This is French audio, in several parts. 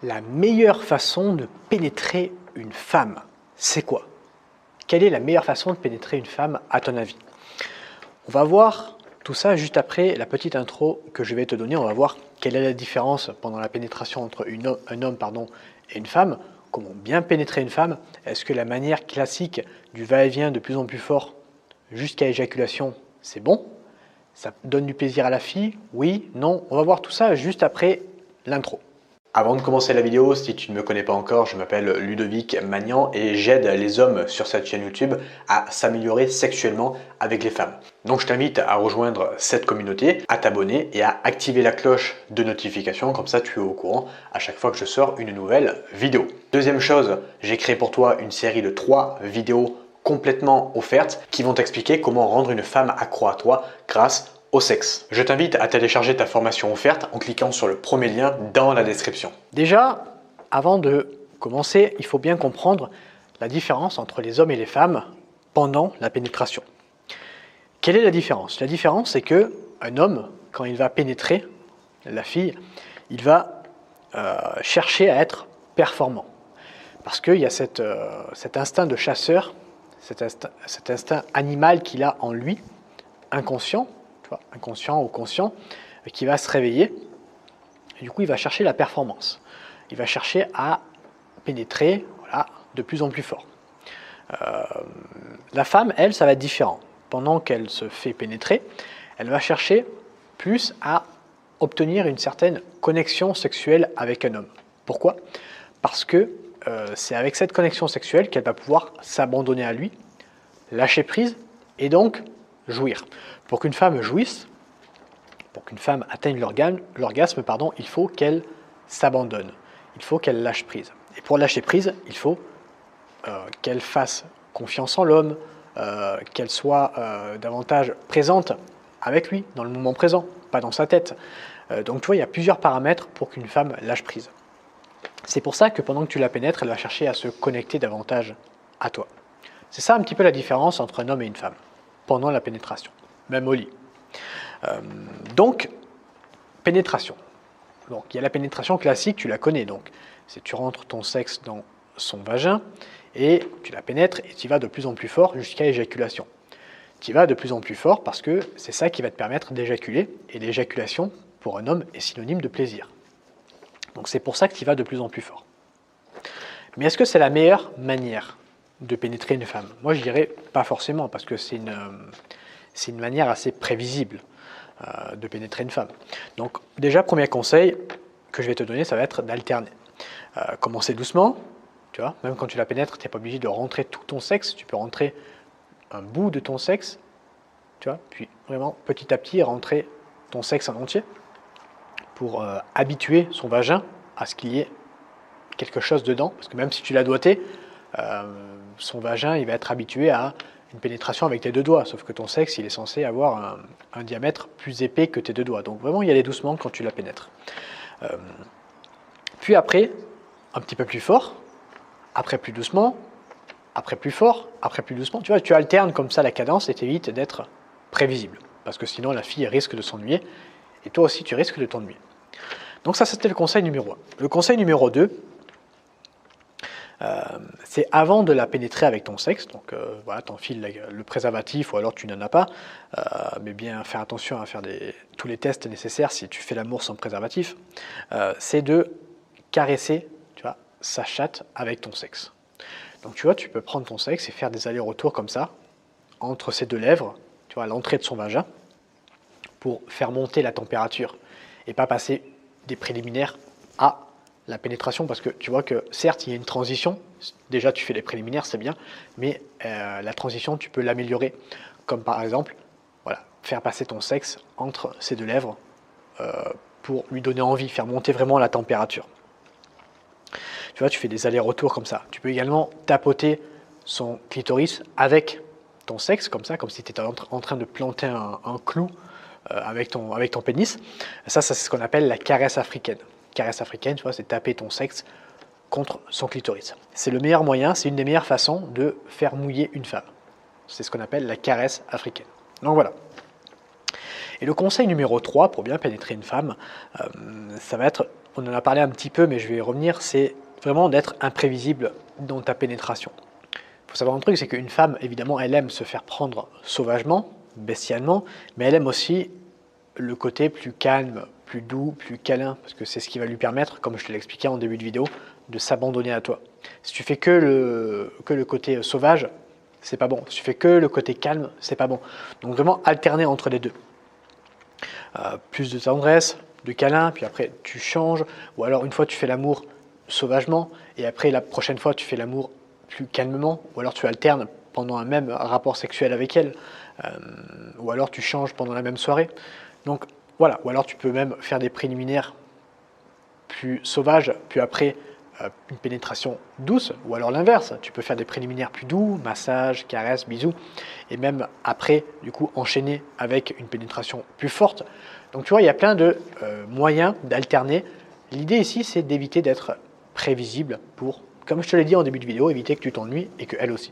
La meilleure façon de pénétrer une femme, c'est quoi? Quelle est la meilleure façon de pénétrer une femme à ton avis? On va voir tout ça juste après la petite intro que je vais te donner. On va voir quelle est la différence pendant la pénétration entre un homme et une femme. Comment bien pénétrer une femme? Est-ce que la manière classique du va-et-vient de plus en plus fort jusqu'à éjaculation, c'est bon? Ça donne du plaisir à la fille? Oui? Non? On va voir tout ça juste après l'intro. Avant de commencer la vidéo, si tu ne me connais pas encore, je m'appelle Ludovic Magnan et j'aide les hommes sur cette chaîne YouTube à s'améliorer sexuellement avec les femmes. Donc je t'invite à rejoindre cette communauté, à t'abonner et à activer la cloche de notification, comme ça tu es au courant à chaque fois que je sors une nouvelle vidéo. Deuxième chose, j'ai créé pour toi une série de 3 vidéos complètement offertes qui vont t'expliquer comment rendre une femme accro à toi grâce au sexe. Je t'invite à télécharger ta formation offerte en cliquant sur le premier lien dans la description. Déjà, avant de commencer, il faut bien comprendre la différence entre les hommes et les femmes pendant la pénétration. Quelle est la différence? La différence, c'est que un homme, quand il va pénétrer la fille, il va chercher à être performant. Parce qu'il y a cet instinct de chasseur, cet instinct animal qu'il a en lui, inconscient ou conscient, qui va se réveiller. Et du coup, il va chercher la performance. Il va chercher à pénétrer de plus en plus fort. La femme, elle, ça va être différent. Pendant qu'elle se fait pénétrer, elle va chercher plus à obtenir une certaine connexion sexuelle avec un homme. Pourquoi? Parce que c'est avec cette connexion sexuelle qu'elle va pouvoir s'abandonner à lui, lâcher prise et donc jouir. Pour qu'une femme jouisse, pour qu'une femme atteigne l'orgasme, il faut qu'elle s'abandonne, il faut qu'elle lâche prise. Et pour lâcher prise, il faut qu'elle fasse confiance en l'homme, qu'elle soit davantage présente avec lui, dans le moment présent, pas dans sa tête. Donc tu vois, il y a plusieurs paramètres pour qu'une femme lâche prise. C'est pour ça que pendant que tu la pénètres, elle va chercher à se connecter davantage à toi. C'est ça un petit peu la différence entre un homme et une femme, pendant la pénétration, même au lit. Donc, pénétration. Donc, il y a la pénétration classique, tu la connais. Donc, c'est tu rentres ton sexe dans son vagin et tu la pénètres et tu y vas de plus en plus fort jusqu'à éjaculation. Tu y vas de plus en plus fort parce que c'est ça qui va te permettre d'éjaculer. Et l'éjaculation, pour un homme, est synonyme de plaisir. Donc, c'est pour ça que tu y vas de plus en plus fort. Mais est-ce que c'est la meilleure manière de pénétrer une femme? Moi, je dirais pas forcément parce que c'est une manière assez prévisible de pénétrer une femme. Donc déjà, premier conseil que je vais te donner, ça va être d'alterner. Commencer doucement, tu vois, même quand tu la pénètres, tu n'es pas obligé de rentrer tout ton sexe, tu peux rentrer un bout de ton sexe, tu vois, puis vraiment petit à petit rentrer ton sexe en entier pour habituer son vagin à ce qu'il y ait quelque chose dedans, parce que même si tu l'as doigté, son vagin il va être habitué à une pénétration avec tes deux doigts, sauf que ton sexe il est censé avoir un diamètre plus épais que tes deux doigts. Donc vraiment y aller doucement quand tu la pénètres. Puis après, un petit peu plus fort, après plus doucement, après plus fort, après plus doucement. Tu vois, tu alternes comme ça la cadence et t'évites d'être prévisible. Parce que sinon la fille risque de s'ennuyer et toi aussi tu risques de t'ennuyer. Donc ça c'était le conseil numéro 1. Le conseil numéro 2, c'est avant de la pénétrer avec ton sexe, donc voilà, t'enfiles le préservatif ou alors tu n'en as pas, mais bien faire attention à faire tous les tests nécessaires si tu fais l'amour sans préservatif, c'est de caresser, tu vois, sa chatte avec ton sexe. Donc tu vois, tu peux prendre ton sexe et faire des allers-retours comme ça, entre ses deux lèvres, tu vois, à l'entrée de son vagin, pour faire monter la température et pas passer des préliminaires à la pénétration, parce que tu vois que certes il y a une transition, déjà tu fais les préliminaires c'est bien, mais la transition tu peux l'améliorer, comme par exemple voilà, faire passer ton sexe entre ses deux lèvres pour lui donner envie, faire monter vraiment la température. Tu vois, tu fais des allers-retours comme ça. Tu peux également tapoter son clitoris avec ton sexe, comme ça, comme si tu étais en train de planter un clou avec ton pénis. Ça c'est ce qu'on appelle la caresse africaine. Caresse africaine, tu vois, c'est taper ton sexe contre son clitoris. C'est le meilleur moyen, c'est une des meilleures façons de faire mouiller une femme. C'est ce qu'on appelle la caresse africaine. Donc voilà. Et le conseil numéro 3 pour bien pénétrer une femme, ça va être on en a parlé un petit peu, mais je vais y revenir, c'est vraiment d'être imprévisible dans ta pénétration. Il faut savoir un truc, c'est qu'une femme, évidemment, elle aime se faire prendre sauvagement, bestialement, mais elle aime aussi le côté plus calme, plus doux, plus câlin, parce que c'est ce qui va lui permettre, comme je te l'ai expliqué en début de vidéo, de s'abandonner à toi. Si tu fais que le côté sauvage, c'est pas bon. Si tu fais que le côté calme, c'est pas bon. Donc vraiment alterner entre les deux. Plus de tendresse, de câlin, puis après tu changes, ou alors une fois tu fais l'amour sauvagement, et après la prochaine fois tu fais l'amour plus calmement, ou alors tu alternes pendant un même rapport sexuel avec elle, ou alors tu changes pendant la même soirée. Donc voilà, ou alors tu peux même faire des préliminaires plus sauvages, puis après une pénétration douce, ou alors l'inverse, tu peux faire des préliminaires plus doux, massage, caresse, bisous, et même après, du coup, enchaîner avec une pénétration plus forte. Donc tu vois, il y a plein de moyens d'alterner. L'idée ici, c'est d'éviter d'être prévisible pour, comme je te l'ai dit en début de vidéo, éviter que tu t'ennuies et qu'elle aussi.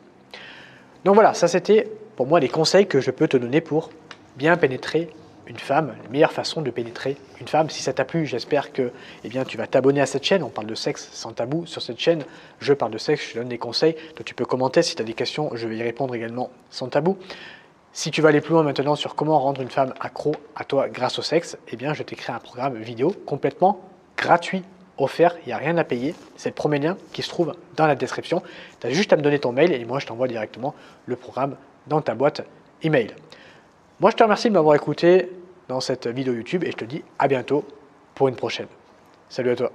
Donc voilà, ça c'était pour moi les conseils que je peux te donner pour bien pénétrer une femme, la meilleure façon de pénétrer une femme. Si ça t'a plu, j'espère que tu vas t'abonner à cette chaîne. On parle de sexe sans tabou sur cette chaîne. Je parle de sexe, je te donne des conseils. Toi, tu peux commenter si tu as des questions, je vais y répondre également sans tabou. Si tu veux aller plus loin maintenant sur comment rendre une femme accro à toi grâce au sexe, je t'ai créé un programme vidéo complètement gratuit, offert, il n'y a rien à payer. C'est le premier lien qui se trouve dans la description. Tu as juste à me donner ton mail et moi, je t'envoie directement le programme dans ta boîte email. Moi, je te remercie de m'avoir écouté dans cette vidéo YouTube et je te dis à bientôt pour une prochaine. Salut à toi.